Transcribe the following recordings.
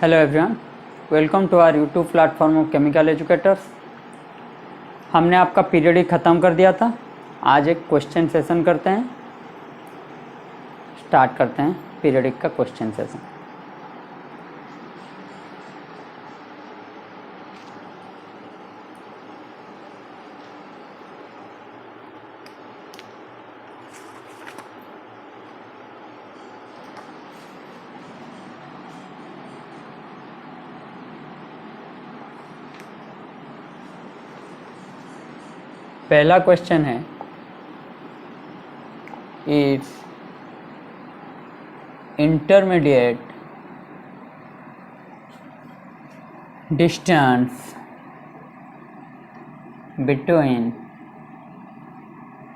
Hello everyone, welcome to our YouTube platform of chemical educators. हमने आपका periodic ख़त्म कर दिया था। आज एक क्वेश्चन सेशन करते हैं, स्टार्ट करते हैं पीरियडिक का क्वेश्चन सेशन। पहला क्वेश्चन है, if intermediate distance between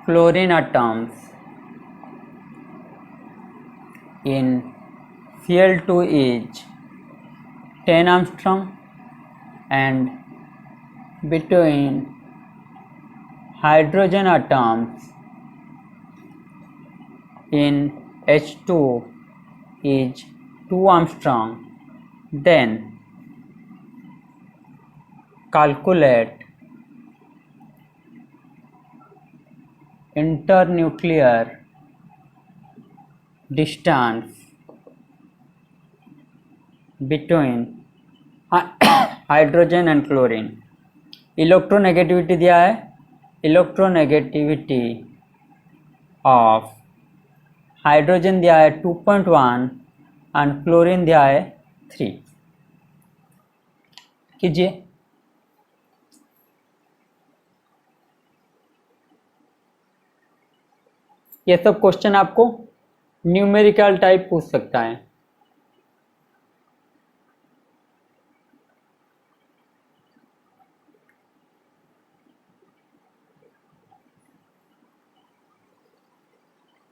chlorine atoms in Cl2 is 10 angstrom and between hydrogen atoms in H2 is 2 angstrom, then calculate internuclear distance between hydrogen and chlorine. Electronegativity दिया है, electronegativity of hydrogen दिया है 2.1 and chlorine दिया है 3। कीजिए। ये सब question आपको न्यूमेरिकल टाइप पूछ सकता है।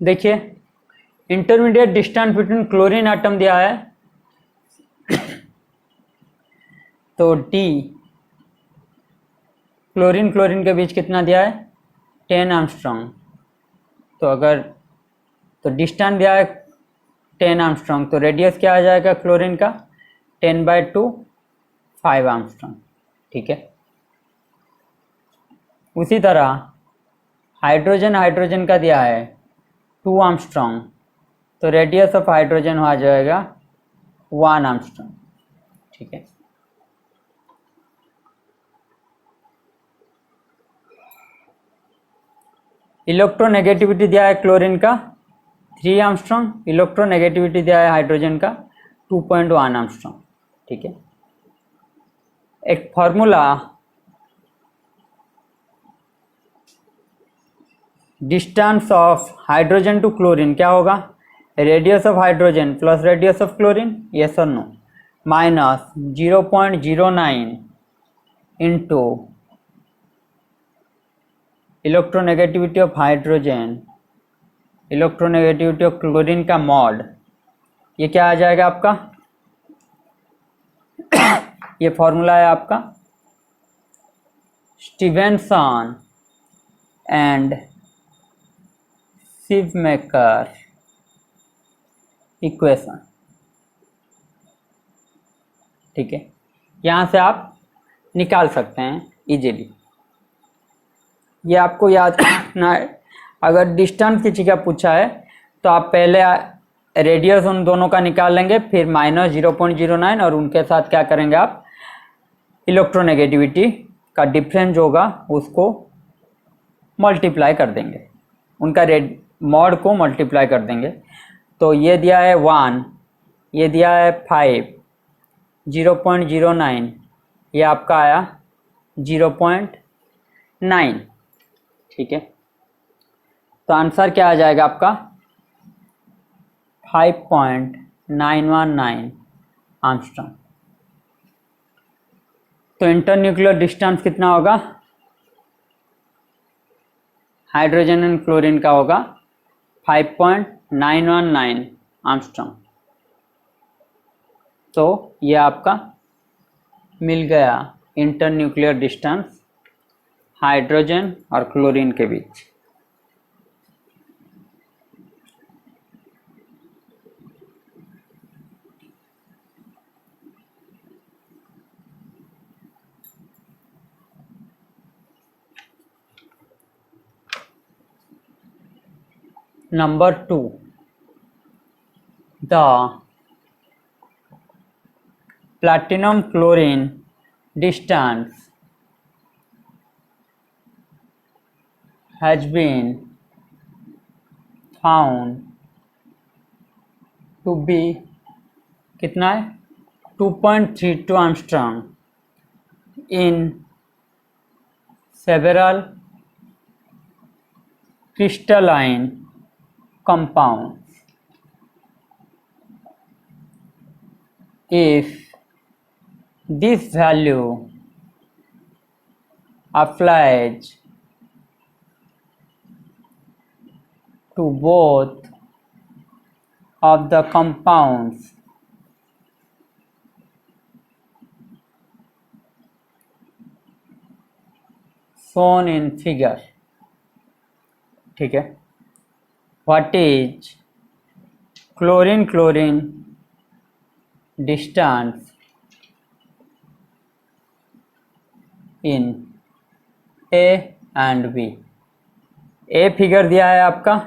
देखिए, intermediate distance between chlorine atom दिया है, तो डी क्लोरीन क्लोरीन के बीच कितना दिया है 10 एंगस्ट्रॉम। तो डिस्टेंस दिया है 10 एंगस्ट्रॉम, तो रेडियस क्या आ जाएगा क्लोरीन का 10/2 5 एंगस्ट्रॉम। ठीक है। उसी तरह हाइड्रोजन का दिया है 2 एंगस्ट्रॉम, तो रेडियस ऑफ हाइड्रोजन आ जाएगा 1 एंगस्ट्रॉम। ठीक है। इलेक्ट्रोनेगेटिविटी दिया है क्लोरीन का 3 एंगस्ट्रॉम, इलेक्ट्रोनेगेटिविटी दिया है हाइड्रोजन का 2.1 एंगस्ट्रॉम। ठीक है। एक formula distance of hydrogen to chlorine क्या होगा, radius of hydrogen plus radius of chlorine, yes और no, minus 0.09 into electronegativity of hydrogen electronegativity of chlorine का मॉड। ये क्या आ जाएगा आपका ये फॉर्मूला है आपका स्टीवेंसन एंड शिवमेकर इक्वेशन। ठीक है। यहाँ से आप निकाल सकते हैं इजीली। ये आपको याद रखना है। अगर डिस्टेंस किसी का पूछा है तो आप पहले रेडियस उन दोनों का निकाल लेंगे, फिर माइनस 0.09 और उनके साथ क्या करेंगे आप इलेक्ट्रोनेगेटिविटी का डिफरेंस होगा उसको मल्टीप्लाई कर देंगे, उनका मॉड को मल्टीप्लाई कर देंगे। तो ये दिया है 1, ये दिया है 5, 0.09, ये आपका आया 0.9। ठीक है। तो आंसर क्या आ जाएगा आपका 5.919 एंगस्ट्रॉम। तो इंटरन्यूक्लियर डिस्टेंस कितना होगा हाइड्रोजन एंड क्लोरीन का होगा 5.919 एंगस्ट्रॉम। तो ये आपका मिल गया इंटरन्यूक्लियर डिस्टेंस हाइड्रोजन और क्लोरीन के बीच। Number 2, the platinum chlorine distance has been found to be कितना है 2.32 angstrom in several crystalline compounds. If this value applies to both of the compounds shown in figure, ठीक है, what is chlorine chlorine distance in A and B. A figure दिया है आपका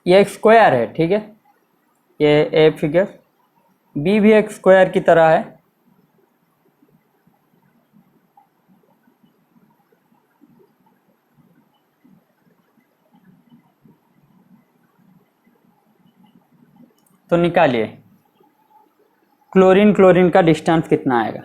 ये एक square है, ठीक है, ये ए फिगर, बी भी एक स्क्वायर की तरह है, तो निकालिए क्लोरीन क्लोरीन का डिस्टेंस कितना आएगा।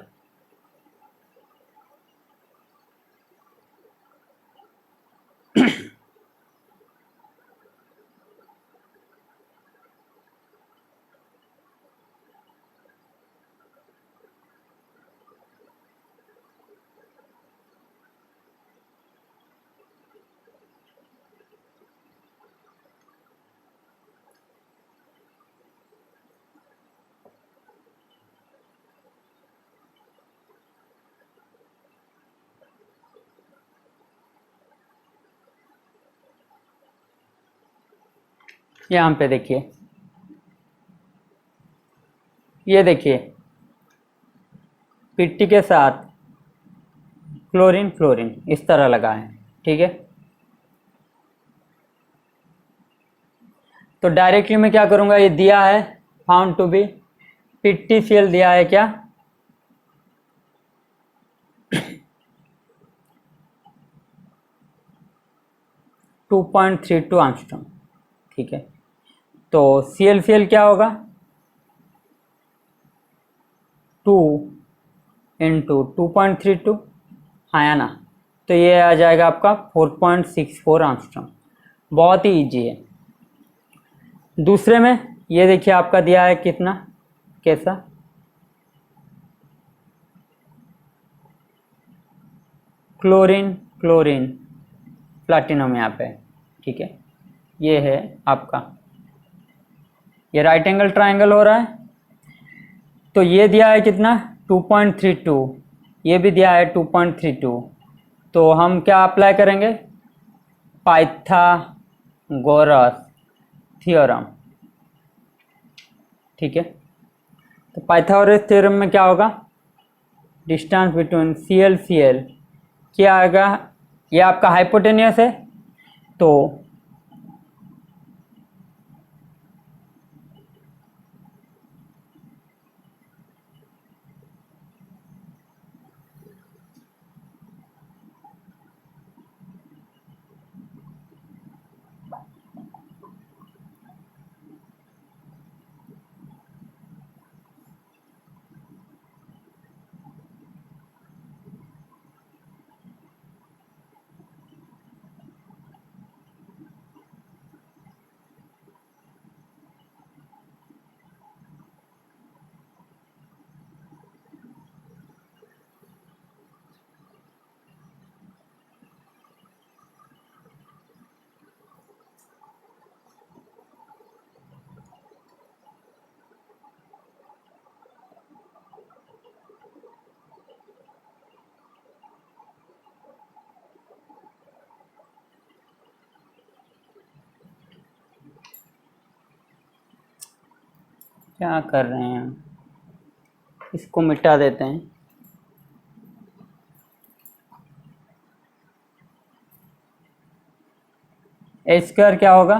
यहाँ पे देखिए, ये देखिए पिट्टी के साथ क्लोरीन क्लोरीन इस तरह लगा है, ठीक है, तो डायरेक्टली मैं क्या करूँगा, ये दिया है फाउंड टू बी PTCl दिया है क्या 2.32 एंगस्ट्रॉम, ठीक है, तो ClCl क्या होगा 2 इंटू 2.32, हाँ या ना, तो ये आ जाएगा आपका 4.64 एंगस्ट्रॉम। बहुत ही इजी है। दूसरे में ये देखिए आपका दिया है कितना, कैसा क्लोरीन क्लोरीन प्लैटिनम यहाँ पे, ठीक है, ये है आपका, ये राइट एंगल ट्रायंगल हो रहा है, तो ये दिया है कितना 2.32, ये भी दिया है 2.32, तो हम क्या अप्लाई करेंगे पाइथागोरस थ्योरम, ठीक है, तो पाइथागोरस थ्योरम में क्या होगा डिस्टेंस बिटवीन ClCl क्या आएगा, ये आपका हाइपोटेनियस है, तो क्या कर रहे हैं हम, इसको मिटा देते हैं। ए स्क्वायर क्या होगा,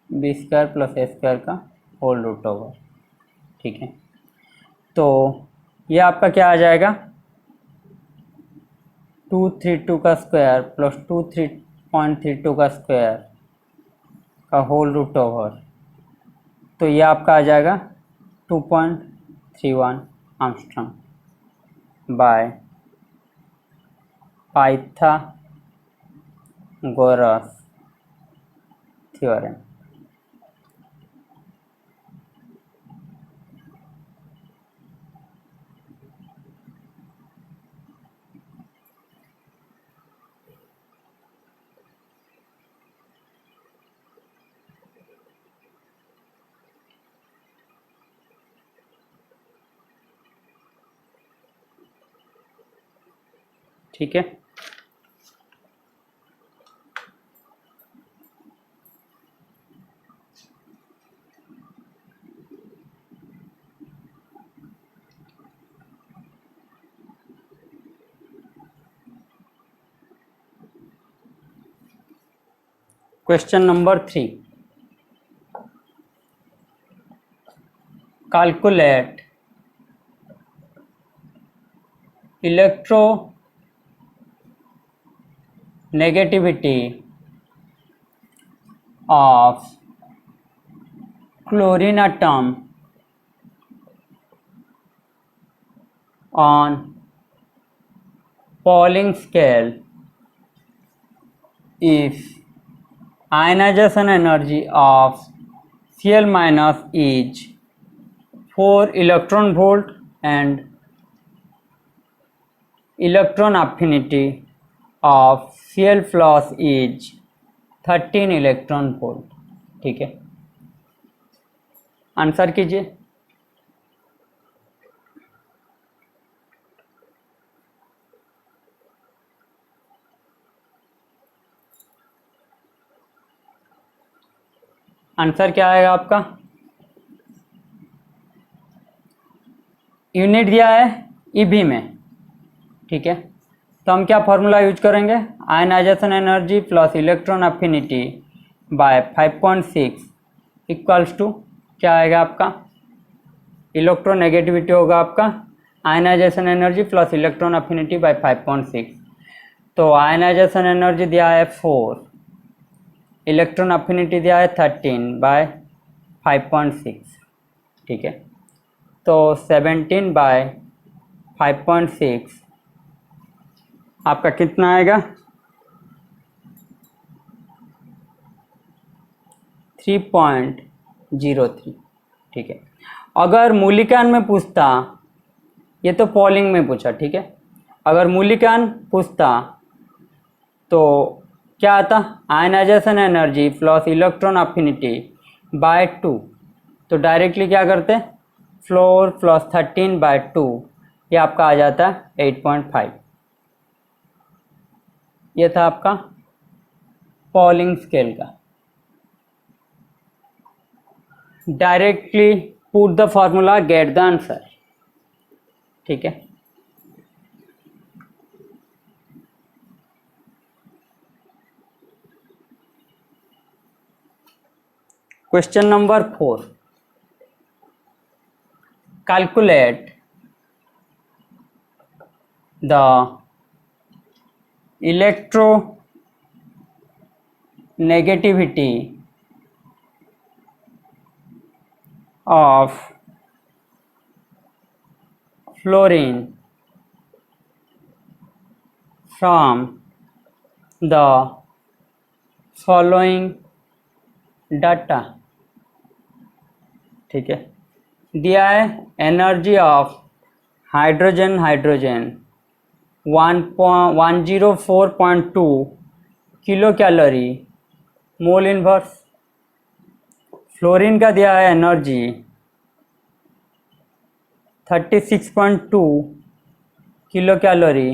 बी स्क्वायर प्लस ए स्क्वायर का होल रूट ओवर। ठीक है, तो ये आपका क्या आ जाएगा, 232 का स्क्वायर प्लस 23.32 का स्क्वायर का होल रूट ओवर, तो ये आपका आ जाएगा 2.31 आर्मस्ट्रॉन्ग बाय पाइथागोरस थ्योरम। ठीक है, question number 3, calculate electronegativity of chlorine atom on Pauling scale if ionization energy of Cl minus is 4 electron volt and electron affinity of Cl plus is 13 electron volt. ठीक है, answer कीजिए। Answer क्या आएगा आपका, unit दिया है EB में। ठीक है, तो हम क्या फॉर्मूला यूज करेंगे, ionization energy plus electron affinity by 5.6 equals to क्या आएगा आपका, इलेक्ट्रोनेगेटिविटी होगा आपका ionization energy plus electron affinity by 5.6। तो आयनाइजेशन एनर्जी दिया है 4, इलेक्ट्रॉन अफिनिटी दिया है 13 बाय 5.6। ठीक है, तो 17 बाय 5.6 आपका कितना आएगा, 3.03। ठीक है, अगर मूलिकान में पूछता, ये तो पॉलिंग में पूछा। ठीक है, अगर मूलिकान पूछता तो क्या आता, ionization energy plus electron affinity by 2, तो डायरेक्टली क्या करते, 4 प्लस 13 बाय 2, ये आपका आ जाता है 8.5। ये था आपका पॉलिंग स्केल का। Directly put the formula, get the answer. ठीक है, question number 4, calculate the electronegativity of fluorine from the following data। ठीक है, दिया है energy of hydrogen 104.2 kilo calorie mole inverse. Fluorine का दिया है energy 36.2 kilo calorie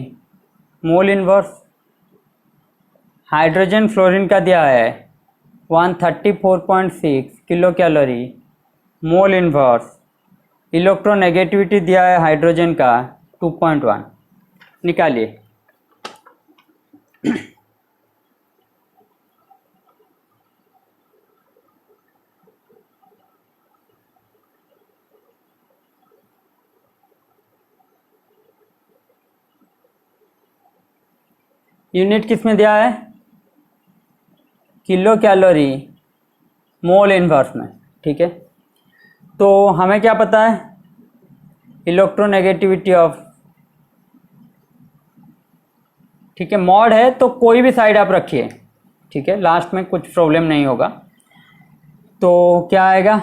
mole inverse. Hydrogen fluorine का दिया है 134.6 किलो कैलोरी मोल इन्वर्स। इलेक्ट्रोनेगेटिविटी दिया है हाइड्रोजन का 2.1, निकालिए। यूनिट किस में दिया है? किलो कैलोरी मोल इन्वर्स में, ठीक है। तो हमें क्या पता है? इलेक्ट्रोनेगेटिविटी ऑफ, ठीक है, मॉड है तो कोई भी साइड आप रखिए, ठीक है, लास्ट में कुछ प्रॉब्लम नहीं होगा। तो क्या आएगा?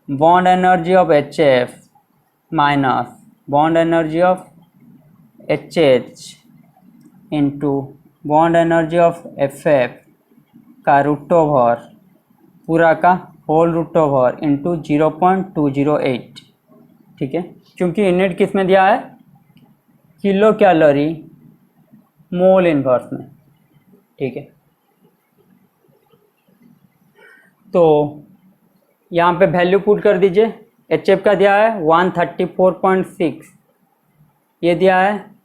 Bond energy of HF minus bond energy of HH into bond energy of FF का रूट ओवर पूरा का होल रूट ओवर इंटू 0.208, ठीक है, क्योंकि यूनिट किस में दिया है? किलो कैलोरी मोल इन्वर्स में, ठीक है। तो यहाँ पे वैल्यू पुट कर दीजिए। HF का दिया है 134.6, ये दिया है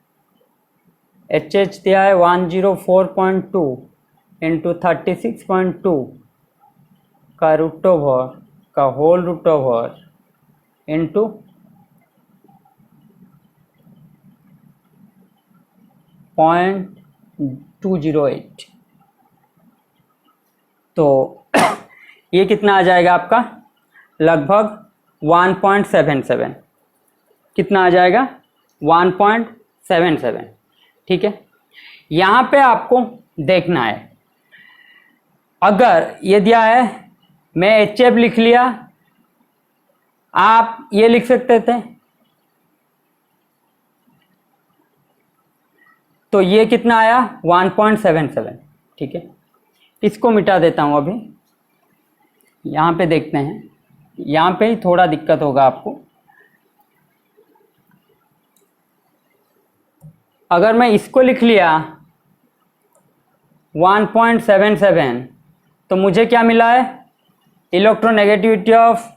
HH दिया है 104.2 इंटू 36.2 का रूट ओवर का होल रूट ओवर इंटू 0.208। तो ये कितना आ जाएगा आपका? लगभग 1.77। कितना आ जाएगा? 1.77, ठीक है। यहाँ पे आपको देखना है, अगर ये दिया है, मैं HF लिख लिया, आप ये लिख सकते थे, तो ये कितना आया? 1.77, ठीक है। इसको मिटा देता हूँ अभी। यहाँ पे देखते हैं, यहाँ पे ही थोड़ा दिक्कत होगा आपको। अगर मैं इसको लिख लिया 1.77, तो मुझे क्या मिला है? इलेक्ट्रोनेगेटिविटी ऑफ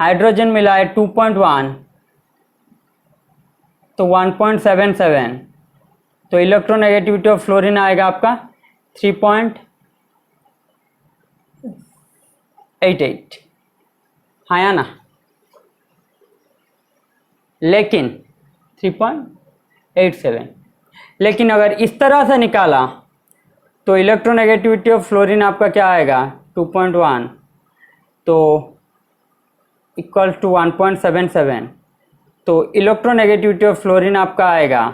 हाइड्रोजन मिला है 2.1, तो 1.77, तो इलेक्ट्रोनेगेटिविटी ऑफ फ्लोरीन आएगा आपका 3.88, हाँ या ना? लेकिन 3.87, लेकिन अगर इस तरह से निकाला तो इलेक्ट्रोनेगेटिविटी ऑफ फ्लोरीन आपका क्या आएगा? 2.1, तो इक्वल टू 1.77, तो इलेक्ट्रोनेगेटिविटी ऑफ फ्लोरीन आपका आएगा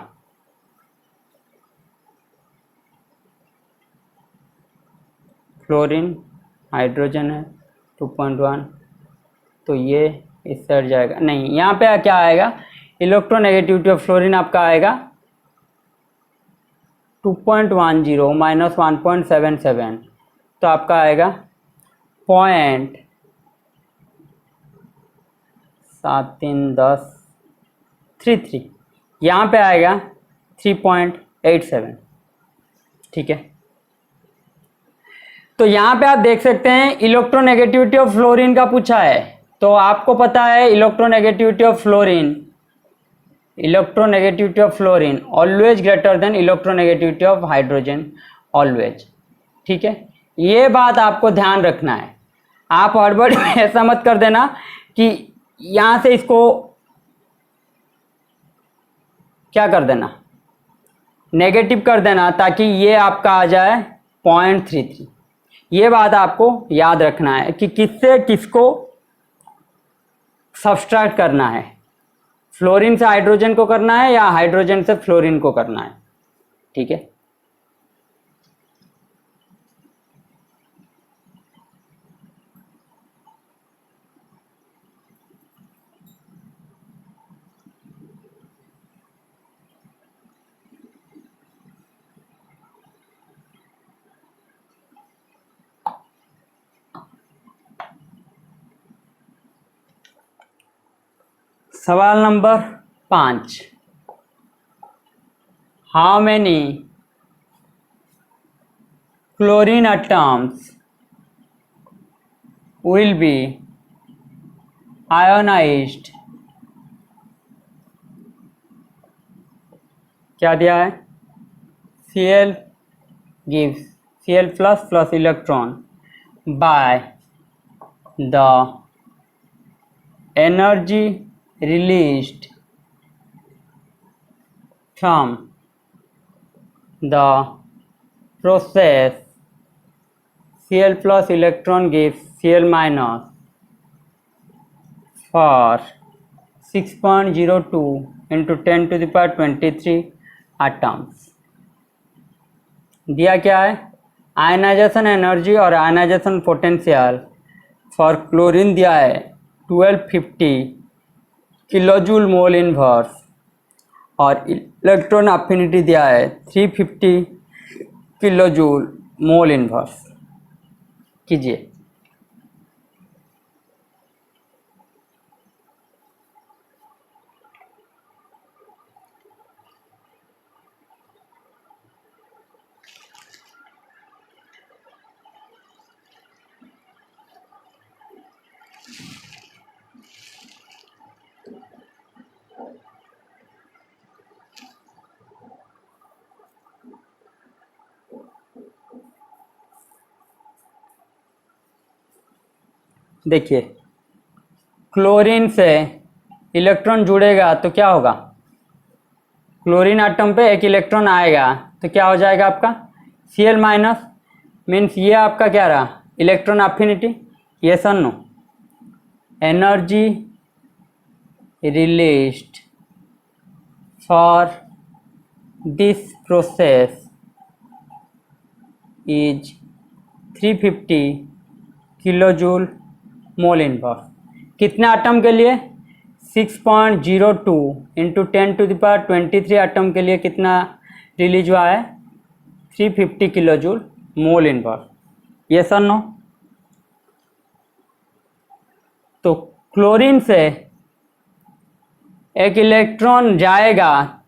फ्लोरीन हाइड्रोजन है 2.1, तो ये इस साइड जाएगा नहीं, यहाँ पे क्या आएगा? इलेक्ट्रोनेगेटिविटी ऑफ फ्लोरीन आपका आएगा 2.10 माइनस 1.77, तो आपका आएगा 0.7333, यहाँ पे आएगा 3.87, ठीक है। तो यहाँ पे आप देख सकते हैं इलेक्ट्रोनेगेटिविटी ऑफ फ्लोरीन का पूछा है, तो आपको पता है electronegativity of fluorine always greater than electronegativity of hydrogen always, ठीक है। ये बात आपको ध्यान रखना है। आप हड़बड़ ऐसा मत कर देना कि यहाँ से इसको क्या कर देना, नेगेटिव कर देना, ताकि ये आपका आ जाए 0.33। ये बात आपको याद रखना है कि किससे किसको सब्सट्रैक्ट करना है, फ्लोरीन से हाइड्रोजन को करना है या हाइड्रोजन से फ्लोरीन को करना है, ठीक है। सवाल number 5, how many chlorine atoms will be ionized, क्या दिया है, Cl gives Cl plus electron by the energy released from the process. Cl plus electron gives Cl minus for 6.02 into 10 to the power 23 atoms. दिया क्या है, ionization energy और ionization potential for chlorine दिया है 1250 kilojoule mole inverse और electron affinity दिया है 350 kilojoule mole inverse. कीजिए। देखिए, क्लोरीन से इलेक्ट्रॉन जुड़ेगा तो क्या होगा, क्लोरीन आटम पे एक इलेक्ट्रॉन आएगा तो क्या हो जाएगा आपका Cl माइनस, मीन्स ये आपका क्या रहा, इलेक्ट्रॉन अफिनिटी, ये सन no, energy released for this process is 350 kilojoule mole inverse. कितने आटम के लिए, 6.02 into 10 to the power 23 atom के लिए कितना रिलीज हुआ है, 350 किलोजूल मोल इनवर्स, ये सर नो। तो क्लोरीन से एक इलेक्ट्रॉन जाएगा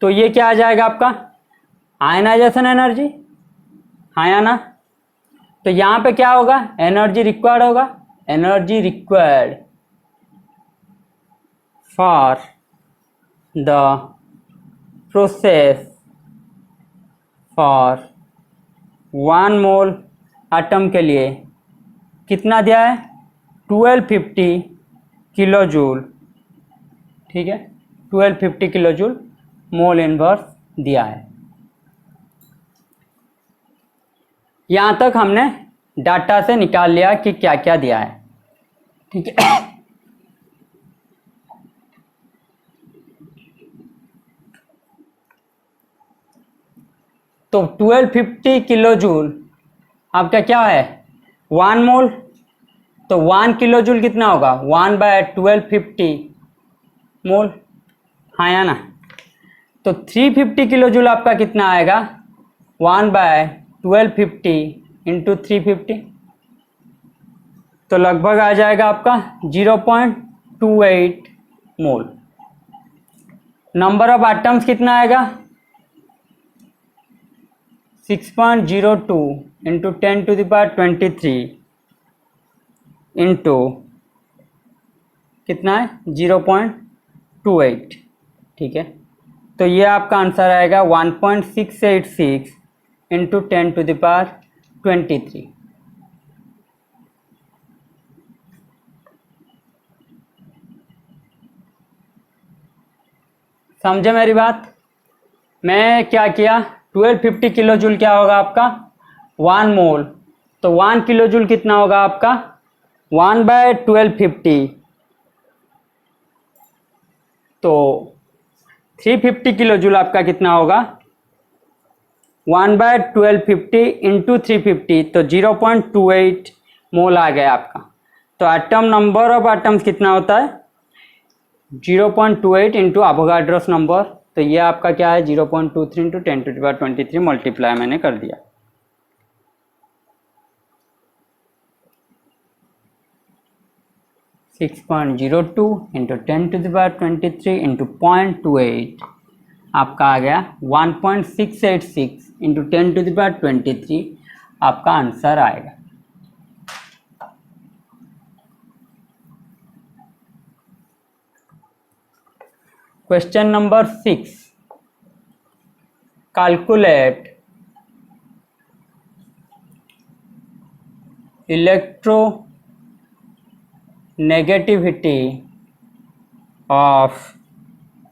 तो ये क्या आ जाएगा आपका, आयनाइजेशन एनर्जी, हाँ या ना। तो यहाँ पे क्या होगा, एनर्जी रिक्वायर्ड होगा, energy required for the process for 1 mole atom के लिए कितना दिया है, 1250 किलोजूल, ठीक है, 1250 किलोजूल मोल इनवर्स दिया है। यहाँ तक हमने डाटा से निकाल लिया कि क्या क्या दिया है, ठीक है। तो 1250 किलोजूल आपका क्या है, 1 मोल, तो 1 किलोजूल कितना होगा, 1/1250 मोल, हाँ या ना। तो 350 किलोजूल आपका कितना आएगा, 1/1250 इंटू 350, तो लगभग आ जाएगा आपका 0.28 मोल। नंबर ऑफ एटम्स कितना आएगा, 6.02 into 10 to the power 23 into कितना है, 0.28, ठीक है। तो ये आपका आंसर आएगा 1.686 इंटू 10 टू द पावर 23। समझे मेरी बात। मैं क्या किया, 1250 किलोजूल क्या होगा आपका, 1 मोल, तो 1 किलोजूल कितना होगा आपका, 1/1250, तो 350 किलोजूल आपका कितना होगा, 1/1250 इंटू 350, तो 0.28 मोल आ गया आपका। तो एटम नंबर ऑफ एटम्स कितना होता है, 0.28 इंटू एवोगाड्रोस नंबर, तो ये आपका क्या है 0.23 into 10 to the power 23 multiply मैंने कर दिया। (6.02 into 10 to the power 23 into 0.28 आपका आ गया 1.686 इंटू 10⁻23 आपका आंसर आएगा। Question number 6, calculate electronegativity of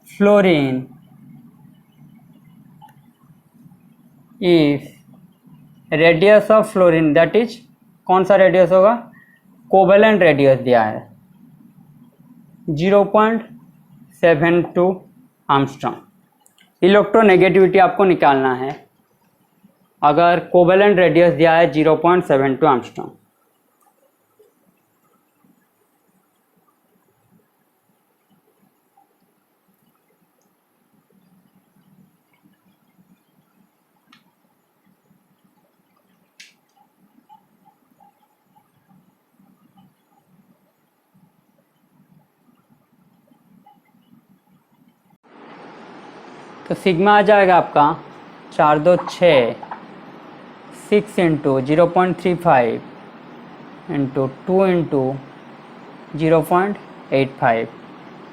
fluorine if radius of fluorine, that is कौन सा रेडियस होगा, कोवेलेंट रेडियस दिया है 0.72 आर्मस्ट्रॉन्ग। इलेक्ट्रोनेगेटिविटी आपको निकालना है अगर कोवेलेंट रेडियस दिया है 0.72 आर्मस्ट्रॉन्ग। तो सिग्मा आ जाएगा आपका 426 6 इंटू 0.35 इंटू 2 इंटू 0.85,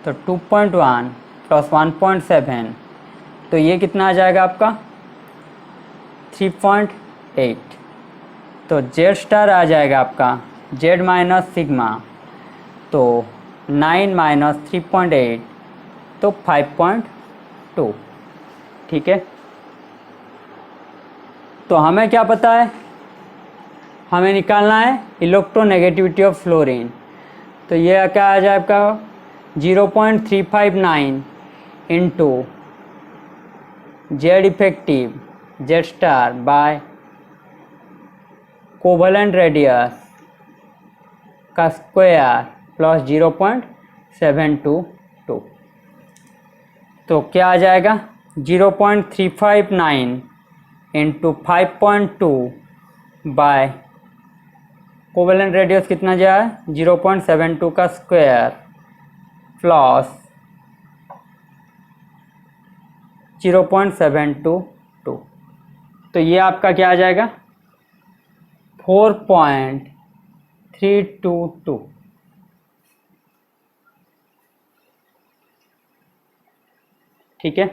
तो 2.1 प्लस 1.7, तो ये कितना आ जाएगा आपका 3.8। तो जेड स्टार आ जाएगा आपका जेड माइनस सिग्मा, तो 9 माइनस 3.8 तो 5.2। ठीक है, तो हमें क्या पता है, हमें निकालना है इलेक्ट्रोनेगेटिविटी ऑफ फ्लोरीन। तो ये क्या आ जाए आपका 0.359 into Z effective Z star by covalent radius का स्क्वायर प्लस 0.722, तो क्या आ जाएगा 0.359 इंटू 5.2 बाय कोवेलेंट रेडियस कितना जाए 0.72 का स्क्वायर प्लस 0.722, तो ये आपका क्या आ जाएगा 4.322। ठीक है,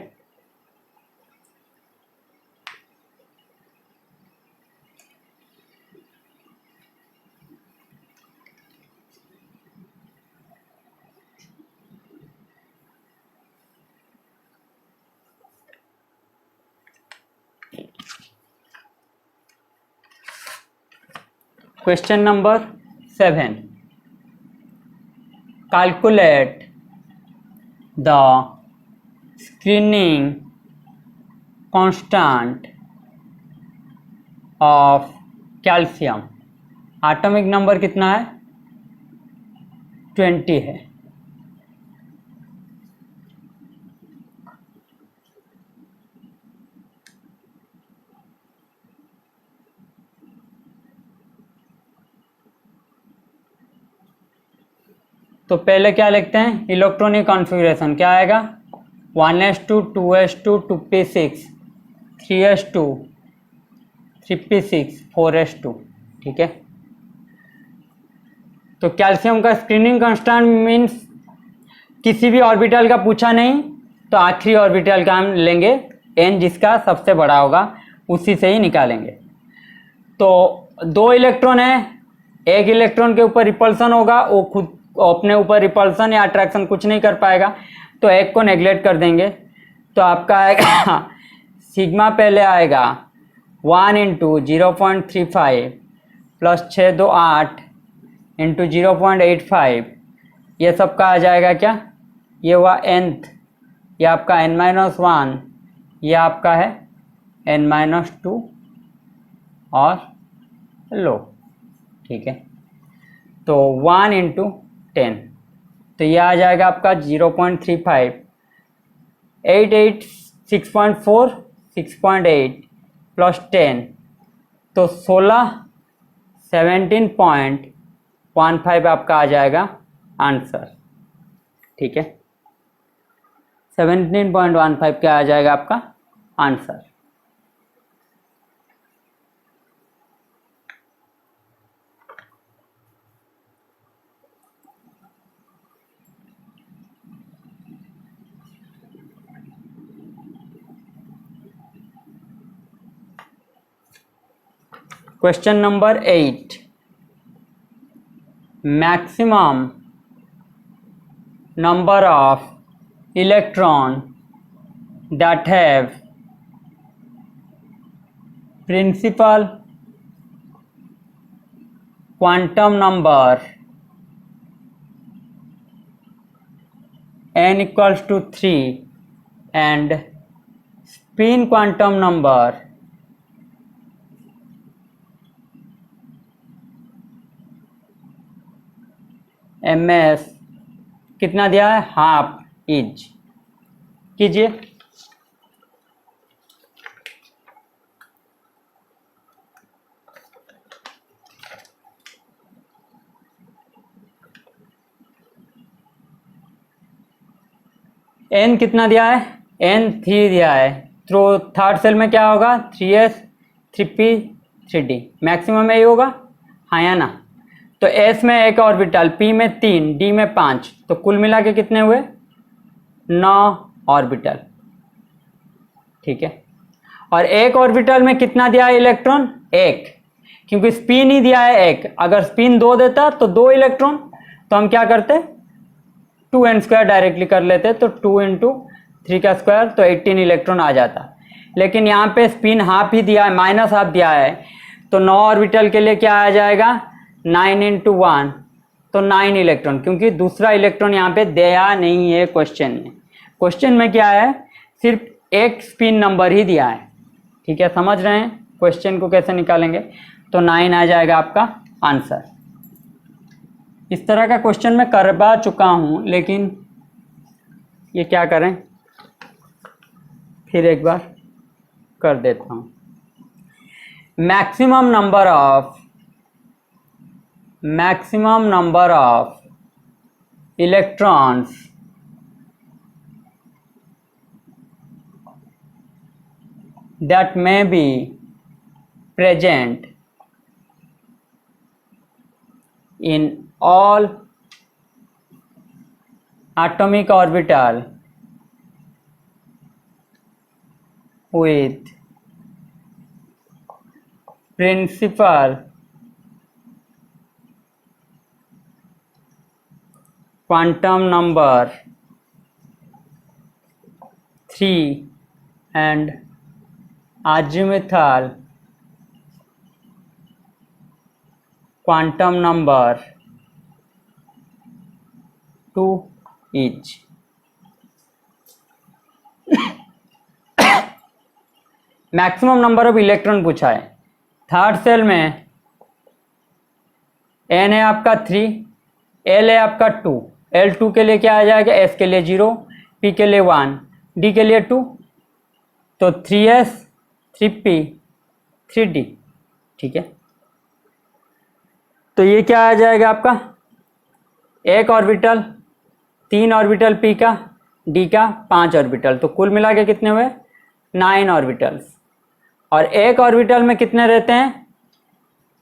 question number 7, calculate the screening constant of calcium. Atomic number कितना है 20 है। तो पहले क्या लिखते हैं, इलेक्ट्रॉनिक कॉन्फ़िगरेशन क्या आएगा 1s2 2s2 2p6 3s2 3p6 4s2। ठीक है, तो कैल्शियम का स्क्रीनिंग कांस्टेंट मीन्स किसी भी ऑर्बिटल का पूछा नहीं, तो आखिरी ऑर्बिटल का हम लेंगे n, जिसका सबसे बड़ा होगा उसी से ही निकालेंगे। तो 2 इलेक्ट्रॉन है, एक इलेक्ट्रॉन के ऊपर रिपल्सन होगा, वो खुद अपने ऊपर रिपल्सन या अट्रैक्शन कुछ नहीं कर पाएगा, तो एक को नेग्लेक्ट कर देंगे। तो आपका आएगा सिग्मा पहले आएगा 1 इंटू 0.35 प्लस 6 2 8 इंटू 0.85, ये सबका आ जाएगा क्या, ये हुआ nth, ये आपका n-1, ये आपका है n-2 और लो। ठीक है, तो 1 इंटू 10, तो ये आ जाएगा आपका 0.35 8 8 6.4 6.8 प्लस 10, तो 16 17.15 आपका आ जाएगा आंसर। ठीक है, 17.15 क्या आ जाएगा आपका answer. Question number 8, maximum number of electron that have principal quantum number n equals to 3 and spin quantum number ms कितना दिया है, हाफ इज। कीजिए। n कितना दिया है, n 3 दिया है, तो थर्ड सेल में क्या होगा 3s 3p 3d, मैक्सिमम यही होगा, हाँ या ना। तो s में एक ऑर्बिटल, p में 3, d में 5, तो कुल मिला के कितने हुए 9 ऑर्बिटल, ठीक है। और एक ऑर्बिटल में कितना दिया है इलेक्ट्रॉन, एक, क्योंकि स्पिन ही दिया है एक, अगर स्पिन 2 देता तो 2 इलेक्ट्रॉन, तो हम क्या करते 2n² डायरेक्टली कर लेते, तो 2 × 3 का स्क्वायर, तो 18 इलेक्ट्रॉन आ जाता। लेकिन यहाँ पे स्पिन हाफ ही दिया है, माइनस हाफ दिया है, तो 9 ऑर्बिटल के लिए क्या आ जाएगा 9 × 1, तो 9 इलेक्ट्रॉन, क्योंकि दूसरा इलेक्ट्रॉन यहाँ पे दिया नहीं है क्वेश्चन में। क्वेश्चन में क्या है, सिर्फ एक स्पिन नंबर ही दिया है, ठीक है। समझ रहे हैं क्वेश्चन को कैसे निकालेंगे, तो 9 आ जाएगा आपका आंसर। इस तरह का क्वेश्चन मैं करवा चुका हूँ, लेकिन ये क्या करें, फिर एक बार कर देता हूँ। Maximum number of electrons that may be present in all atomic orbital with principal quantum number 3 and azimuthal quantum number 2 each। Maximum number of electron पूछा है। थर्ड सेल में n है आपका 3, l है आपका 2, l2 के लिए क्या आ जाएगा, s के लिए 0, p के लिए 1, d के लिए 2, तो 3s 3p 3d, ठीक है। तो ये क्या आ जाएगा आपका, एक ऑर्बिटल, 3 ऑर्बिटल p का, d का 5 ऑर्बिटल, तो कुल मिला के कितने हुए 9 ऑर्बिटल्स। और एक ऑर्बिटल में कितने रहते हैं,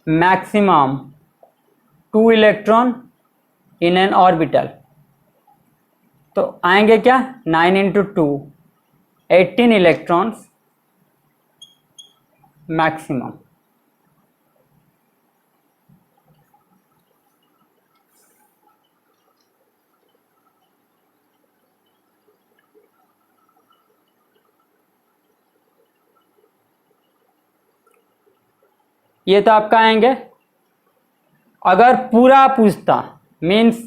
maximum 2 electron in an orbital, तो आएंगे क्या 9 × 2 18 इलेक्ट्रॉन्स मैक्सिमम। ये तो आपका आएंगे। अगर पूरा पूछता मीन्स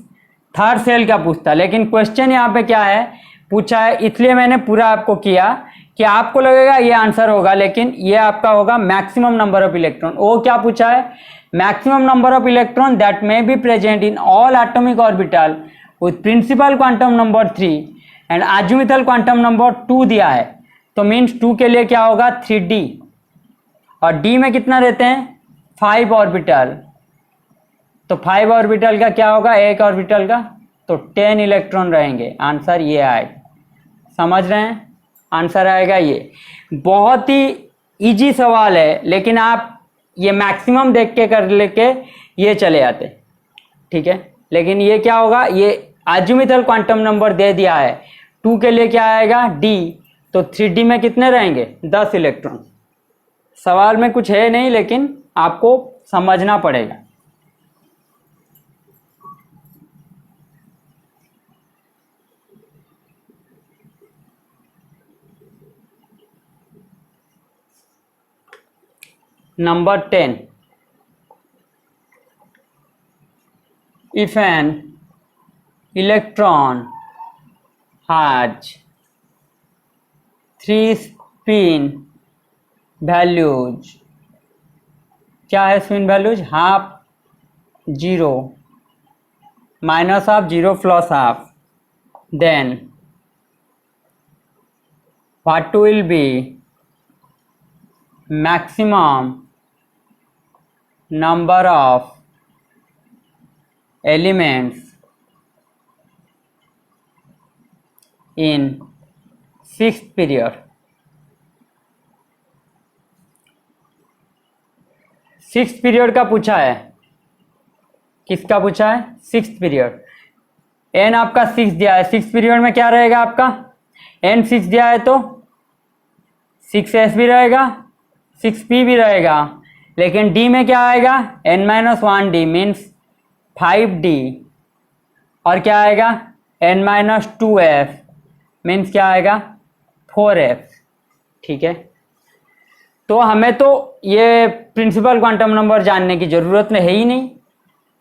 थर्ड सेल का पूछता, लेकिन क्वेश्चन यहाँ पे क्या है पूछा है, इसलिए मैंने पूरा आपको किया कि आपको लगेगा ये आंसर होगा, लेकिन ये आपका होगा मैक्सिमम नंबर ऑफ इलेक्ट्रॉन। वो क्या पूछा है, maximum number of electron that may be present in all atomic orbital with principal quantum number 3 and azimuthal quantum number 2 दिया है, तो मीन्स 2 के लिए क्या होगा 3d, और d में कितना रहते हैं 5 ऑर्बिटल, तो 5 ऑर्बिटल का क्या होगा, एक ऑर्बिटल का तो 10 इलेक्ट्रॉन रहेंगे। आंसर ये आए समझ रहे हैं? आंसर आएगा ये। बहुत ही इजी सवाल है, लेकिन आप ये मैक्सिमम देख के कर लेके ये चले आते, ठीक है। लेकिन ये क्या होगा, ये अज़ीमुथल क्वांटम नंबर दे दिया है। 2 के लिए क्या आएगा, डी, तो 3D में कितने रहेंगे, 10 इलेक्ट्रॉन। सवाल में कुछ है नहीं, लेकिन आपको समझना पड़ेगा। Number 10, if an electron has 3 spin values, क्या है spin values, half, 0, -half, 0 + half, then what will be maximum number of elements in 6th period? 6th period का पूछा है। किसका पूछा है, 6th पीरियड। एन आपका 6 दिया है, 6th पीरियड में क्या रहेगा आपका, एन 6 दिया है तो 6s भी रहेगा, 6p भी रहेगा, लेकिन डी में क्या आएगा, n-1d मीन्स 5d, और क्या आएगा, n-2f मीन्स क्या आएगा, 4f, ठीक है। तो हमें तो ये प्रिंसिपल क्वांटम नंबर जानने की ज़रूरत है ही नहीं,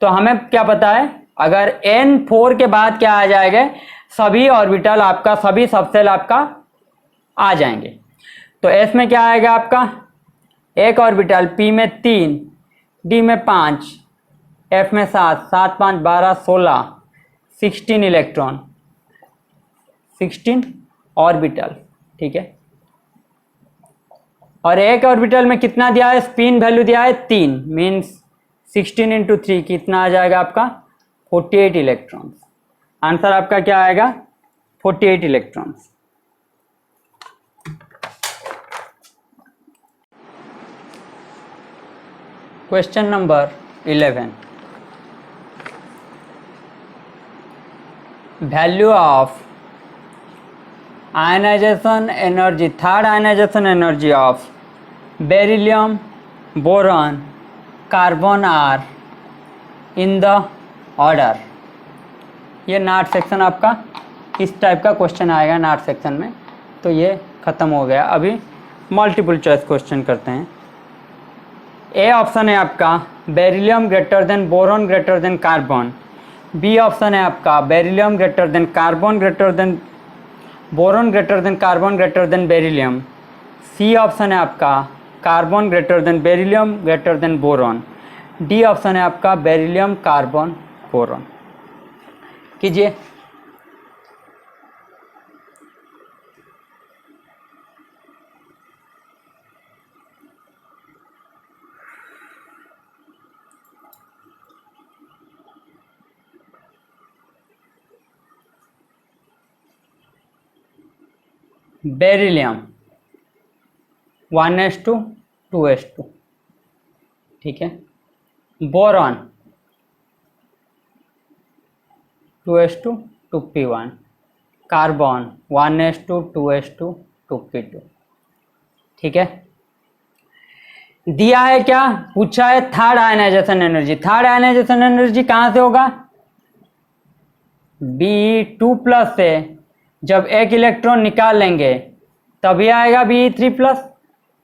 तो हमें क्या पता है, अगर n4 के बाद क्या आ जाएगा, सभी ऑर्बिटल आपका, सभी सबसेल आपका आ जाएंगे। तो s में क्या आएगा आपका, एक ऑर्बिटल, p में 3, d में 5, f में 7, 7 5 12 16, 16 इलेक्ट्रॉन, 16 ऑर्बिटल, ठीक है। और एक ऑर्बिटल में कितना दिया है, स्पिन वैल्यू दिया है 3, मीन्स 16 × 3 कितना आ जाएगा आपका, 48 इलेक्ट्रॉन्स। आंसर आपका क्या आएगा, 48 electrons. Question number 11, value of ionization energy, third ionization energy of beryllium, boron, carbon are in the order. ये नाट सेक्शन आपका इस टाइप का क्वेश्चन आएगा नाट सेक्शन में, तो ये ख़त्म हो गया। अभी मल्टीपल चॉइस क्वेश्चन करते हैं। ए ऑप्शन है आपका beryllium greater than boron greater than carbon, B option है आपका beryllium greater than carbon greater than boron greater than carbon greater than beryllium, C option है आपका carbon greater than beryllium greater than boron, D option है आपका beryllium carbon boron. कीजिए। बेरिलियम 1s2 2s2, ठीक है। Boron 2s2 2p1, carbon 1s2 2s2 2p2, ठीक है। दिया है क्या, पूछा है third ionization energy. Third ionization energy कहाँ से होगा, Be2+ से जब एक इलेक्ट्रॉन निकाल लेंगे तभी आएगा Be3+,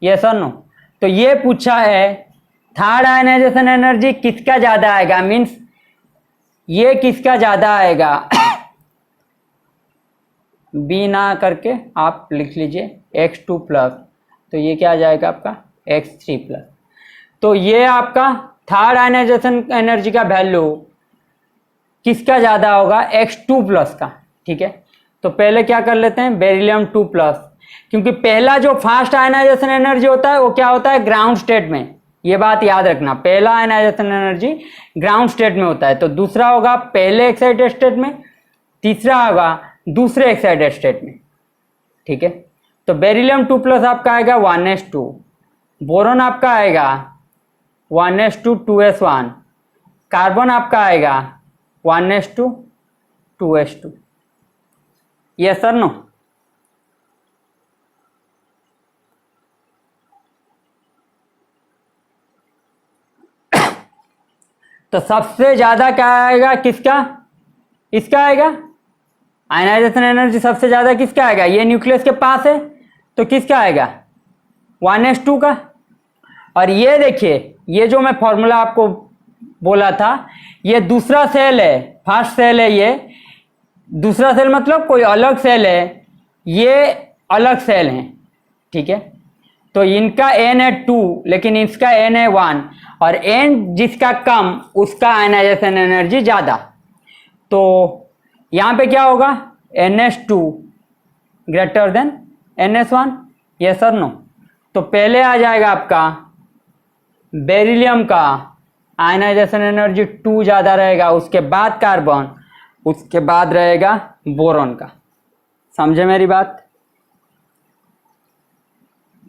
यस और नो। तो ये पूछा है थर्ड आयनाइजेशन एनर्जी किसका ज़्यादा आएगा, मीन्स ये किसका ज़्यादा आएगा। बी ना करके आप लिख लीजिए X2+, तो ये क्या आ जाएगा आपका X3+। तो ये आपका थर्ड आयनाइजेशन एनर्जी का वैल्यू किसका ज़्यादा होगा, X2+ का, ठीक है। तो पहले क्या कर लेते हैं, बेरिलियम 2+, क्योंकि पहला जो फास्ट आयनाइजेशन एनर्जी होता है वो क्या होता है, ग्राउंड स्टेट में। ये बात याद रखना, पहला आयनाइजेशन एनर्जी ग्राउंड स्टेट में होता है, तो दूसरा होगा पहले एक्साइटेड स्टेट में, तीसरा होगा दूसरे एक्साइटेड स्टेट में, ठीक है। तो बेरिलियम 2+ आपका आएगा 1s2, बोरॉन आपका आएगा 1s2 2s1, कार्बन आपका आएगा 1s2 2s2। Yes sir no? तो सबसे ज्यादा क्या आएगा किसका? इसका आएगा। आयनाइजेशन एनर्जी सबसे ज्यादा किसका आएगा? ये न्यूक्लियस के पास है तो किसका आएगा? 1s2 का। और ये देखिए, ये जो मैं फॉर्मूला आपको बोला था, ये दूसरा सेल है, फर्स्ट सेल है, ये दूसरा सेल मतलब कोई अलग सेल है, ये अलग सेल है, ठीक है। तो इनका n है 2 लेकिन इसका n है 1, और n जिसका कम उसका आयनाइजेशन एनर्जी ज़्यादा। तो यहाँ पे क्या होगा? NS2 greater than NS1, yes और नो? तो पहले आ जाएगा आपका बेरिलियम का आयनाइजेशन एनर्जी 2 ज़्यादा रहेगा, उसके बाद कार्बन, उसके बाद रहेगा बोरॉन का। समझे मेरी बात?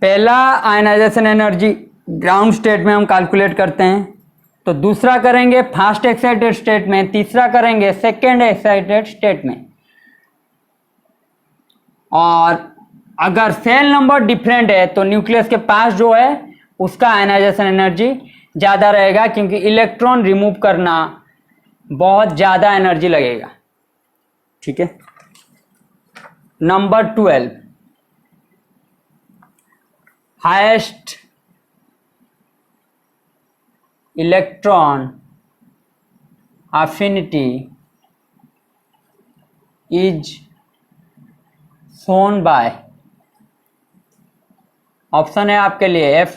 पहला आयनाइजेशन एनर्जी ग्राउंड स्टेट में हम कैलकुलेट करते हैं, तो दूसरा करेंगे फर्स्ट एक्साइटेड स्टेट में, तीसरा करेंगे सेकेंड एक्साइटेड स्टेट में। और अगर सेल नंबर डिफरेंट है तो न्यूक्लियस के पास जो है उसका आयनाइजेशन एनर्जी ज़्यादा रहेगा, क्योंकि इलेक्ट्रॉन रिमूव करना बहुत ज़्यादा एनर्जी लगेगा, ठीक है। Number 12, highest electron affinity is shown by, option है आपके लिए F-,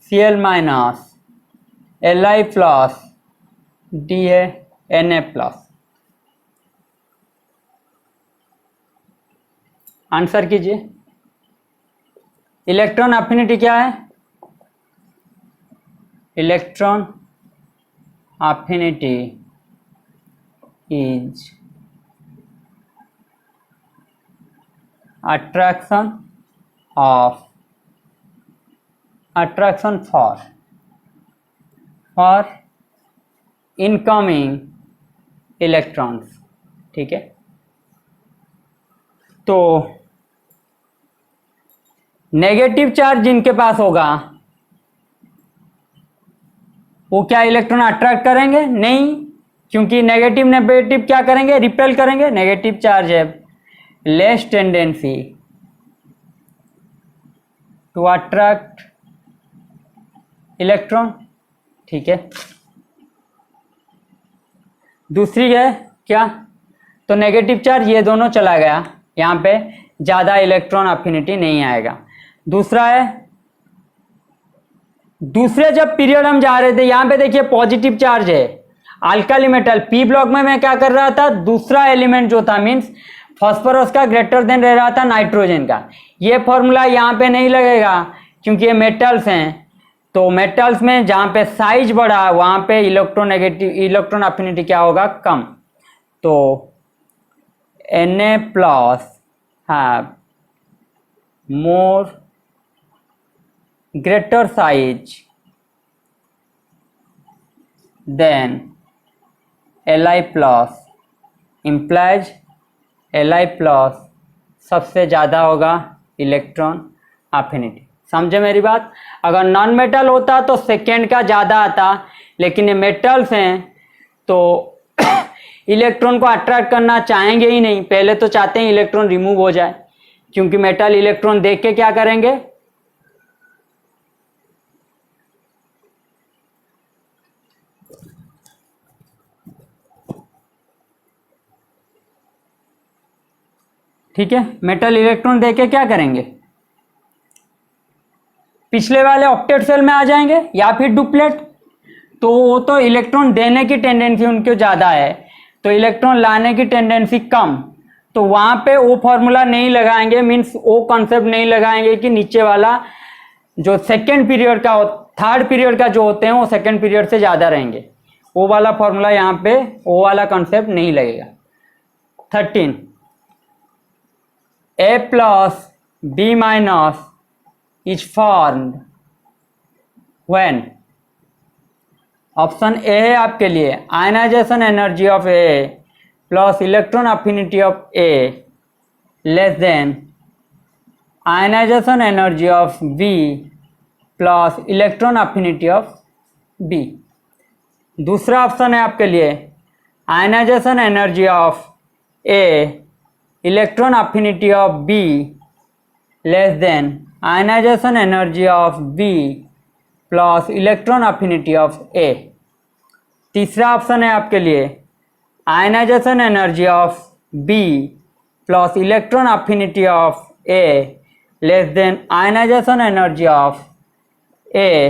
Cl-, Li+, D है Na+। आंसर कीजिए। इलेक्ट्रॉन अफिनिटी क्या है? Electron affinity is attraction for incoming electrons, ठीक है। तो नेगेटिव चार्ज जिनके पास होगा वो क्या इलेक्ट्रॉन अट्रैक्ट करेंगे? नहीं, क्योंकि नेगेटिव नेगेटिव क्या करेंगे? रिपेल करेंगे। नेगेटिव चार्ज है less tendency to attract electron, ठीक है। दूसरी है क्या? तो नेगेटिव चार्ज ये दोनों चला गया, यहाँ पे ज़्यादा इलेक्ट्रॉन अफिनिटी नहीं आएगा। दूसरा है, दूसरे जब पीरियड हम जा रहे थे, यहाँ पे देखिए पॉजिटिव चार्ज है, अल्काली मेटल पी ब्लॉक में मैं क्या कर रहा था? दूसरा एलिमेंट जो था मीन्स फास्फोरस का ग्रेटर देन रह रहा था नाइट्रोजन का। ये फॉर्मूला यहाँ पे नहीं लगेगा क्योंकि ये मेटल्स हैं, तो मेटल्स में जहाँ पे साइज बढ़ा वहाँ पे इलेक्ट्रॉन अफिनिटी क्या होगा? कम। तो Na+ have more greater size than Li+, implies Li+ सबसे ज़्यादा होगा इलेक्ट्रॉन अफिनिटी। समझे मेरी बात? अगर नॉन मेटल होता तो सेकेंड का ज़्यादा आता, लेकिन ये मेटल्स हैं तो इलेक्ट्रॉन को अट्रैक्ट करना चाहेंगे ही नहीं, पहले तो चाहते हैं इलेक्ट्रॉन रिमूव हो जाए, क्योंकि मेटल इलेक्ट्रॉन देख के क्या करेंगे? ठीक है, मेटल इलेक्ट्रॉन देके क्या करेंगे? पिछले वाले ऑक्टेट सेल में आ जाएंगे या फिर डुप्लेट। तो वो तो इलेक्ट्रॉन देने की टेंडेंसी उनके ज़्यादा है, तो इलेक्ट्रॉन लाने की टेंडेंसी कम, तो वहाँ पे वो फॉर्मूला नहीं लगाएंगे, मीन्स वो कॉन्सेप्ट नहीं लगाएंगे कि नीचे वाला जो सेकेंड पीरियड का थर्ड पीरियड का जो होते हैं वो सेकेंड पीरियड से ज़्यादा रहेंगे, वो वाला फॉर्मूला यहाँ पे वो वाला कॉन्सेप्ट नहीं लगेगा। 13, A plus B minus is formed when option A है आपके लिए ionization energy of A plus electron affinity of A less than ionization energy of B plus electron affinity of B. दूसरा ऑप्शन है आपके लिए ionization energy of A electron affinity of B less than ionization energy of B plus electron affinity of A. तीसरा option है आपके लिए ionization energy of B plus electron affinity of A less than ionization energy of A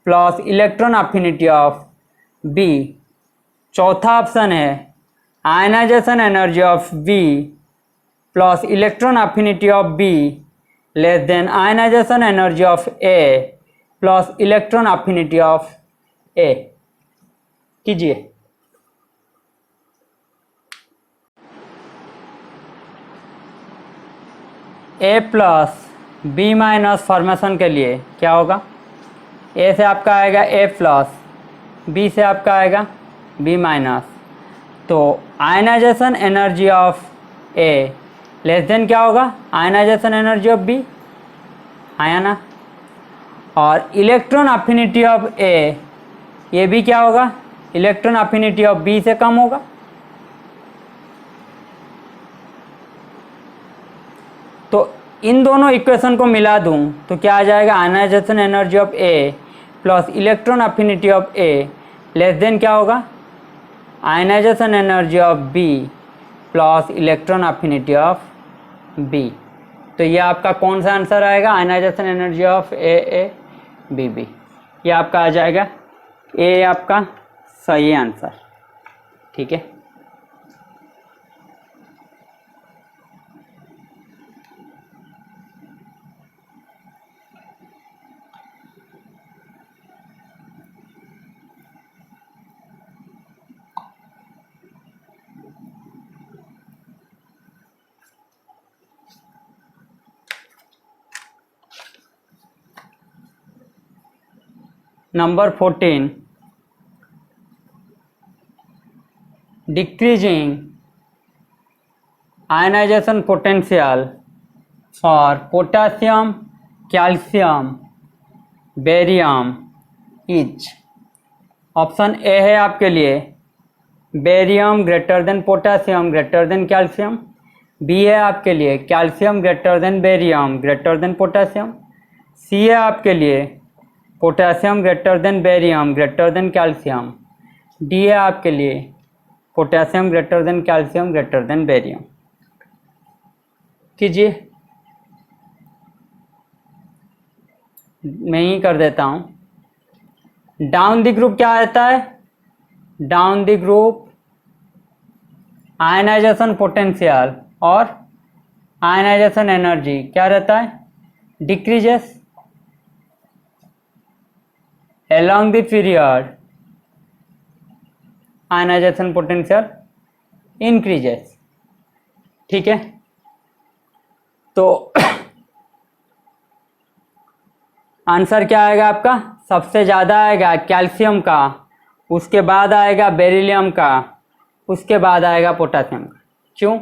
plus electron affinity of B. चौथा option है ionization energy of B plus electron affinity of B less than ionization energy of A plus electron affinity of A. कीजिए। A plus B minus formation के लिए क्या होगा? ए से आपका आएगा ए प्लस, बी से आपका आएगा बी माइनस। तो ionization energy of A less than क्या होगा? आयनाइजेशन एनर्जी ऑफ बी, आया ना। और इलेक्ट्रॉन अफिनिटी ऑफ ए, ये भी क्या होगा? इलेक्ट्रॉन अफिनिटी ऑफ बी से कम होगा। तो इन दोनों इक्वेशन को मिला दूं तो क्या आ जाएगा? Ionization energy of A plus electron affinity of A less than क्या होगा? Ionization energy of B plus electron affinity of B. तो ये आपका कौन सा आंसर आएगा? Ionization energy of A B B. ये आपका आ जाएगा ए, आपका सही आंसर। ठीक है। Number 14, decreasing ionization potential for potassium, calcium, barium is। Option A है आपके लिए barium greater than potassium greater than calcium, B है आपके लिए calcium greater than barium greater than potassium, C है आपके लिए potassium greater than barium greater than calcium, D है आपके लिए potassium greater than calcium greater than barium. कीजिए। मैं ही कर देता हूं। डाउन द ग्रुप क्या आता है? Down the group ionization potential और आयनाइजेशन एनर्जी क्या रहता है? Decreases along the period, ionization potential increases। ठीक है। तो आंसर क्या आएगा आपका? सबसे ज़्यादा आएगा कैल्शियम का, उसके बाद आएगा बेरिलियम का, उसके बाद आएगा पोटासियम का। क्यों?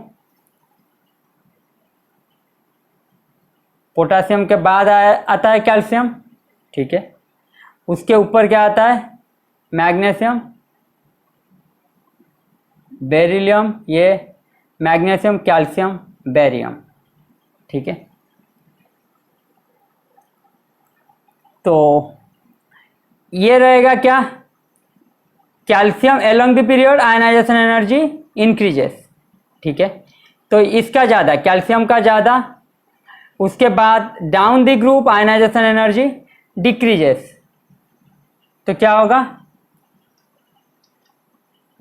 पोटासियम के बाद आता है कैल्शियम। ठीक है। उसके ऊपर क्या आता है? मैग्नीशियम, बेरिलियम, ये मैग्नीशियम, कैल्शियम, बेरियम। ठीक है। तो ये रहेगा क्या? Calcium along the period ionization energy increases. ठीक है। तो इसका ज़्यादा, कैल्शियम का ज़्यादा, उसके बाद down the group ionization energy decreases. तो क्या होगा?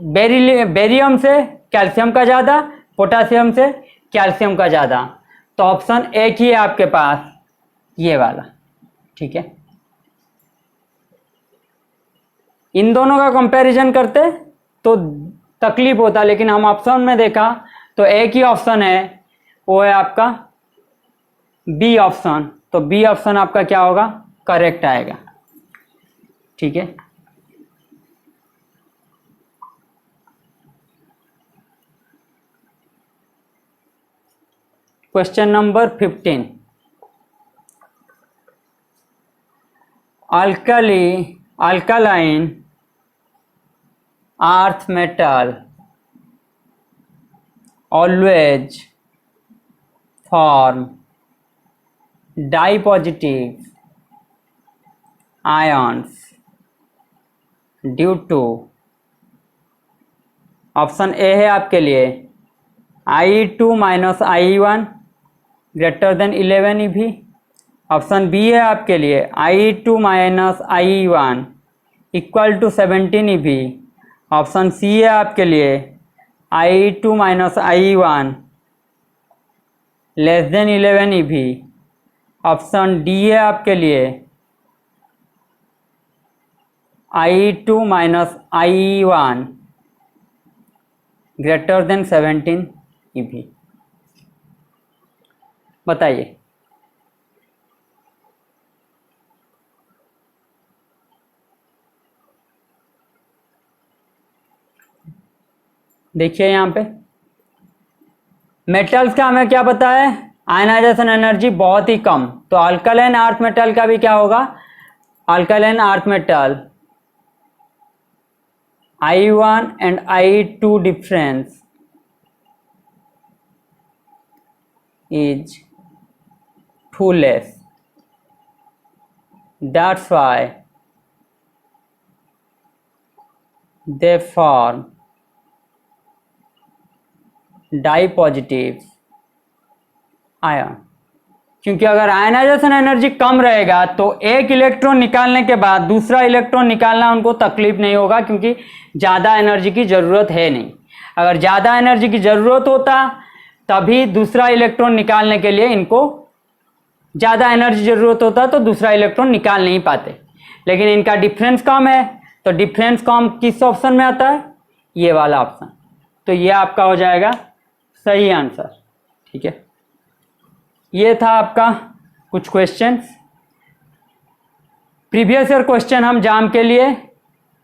बेरियम से कैल्शियम का ज़्यादा, पोटासियम से कैल्शियम का ज़्यादा। तो ऑप्शन एक ही है आपके पास, ये वाला। ठीक है। इन दोनों का कंपैरिजन करते तो तकलीफ होता, लेकिन हम ऑप्शन में देखा तो एक ही ऑप्शन है, वो है आपका बी ऑप्शन। तो बी ऑप्शन आपका क्या होगा, करेक्ट आएगा। ठीक है, question number 15, alkaline earth metal always form dipositive ions due to, option A है आपके लिए I2 minus I1 greater than 11 EV। Option B है आपके लिए I2 minus I1 equal to 17 EV। Option C है आपके लिए I2 minus I1 less than 11 EV। Option D है आपके लिए I2 minus I1 greater then 17 EV। बताइए। देखिए यहाँ पे मेटल्स का हमें क्या पता है, आयनाइजेशन एनर्जी बहुत ही कम। तो अल्कलाइन अर्थ मेटल का भी क्या होगा, alkaline earth metal I1 and I2 difference is too less, that's why they form dipositive ion. क्योंकि अगर आयनाइजेशन एनर्जी कम रहेगा तो एक इलेक्ट्रॉन निकालने के बाद दूसरा इलेक्ट्रॉन निकालना उनको तकलीफ नहीं होगा, क्योंकि ज़्यादा एनर्जी की ज़रूरत है नहीं। अगर ज़्यादा एनर्जी की ज़रूरत होता तभी दूसरा इलेक्ट्रॉन निकालने के लिए इनको ज़्यादा एनर्जी ज़रूरत होता तो दूसरा इलेक्ट्रॉन निकाल नहीं पाते। लेकिन इनका डिफरेंस कम है, तो डिफरेंस कम किस ऑप्शन में आता है, ये वाला ऑप्शन। तो ये आपका हो जाएगा सही आंसर। ठीक है, ये था आपका कुछ क्वेश्चंस। प्रीवियस ईयर क्वेश्चन हम जाम के लिए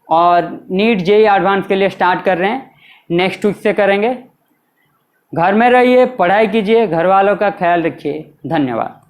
और नीट जेईई एडवांस के लिए स्टार्ट कर रहे हैं, नेक्स्ट वीक से करेंगे। घर में रहिए, पढ़ाई कीजिए, घर वालों का ख्याल रखिए। धन्यवाद।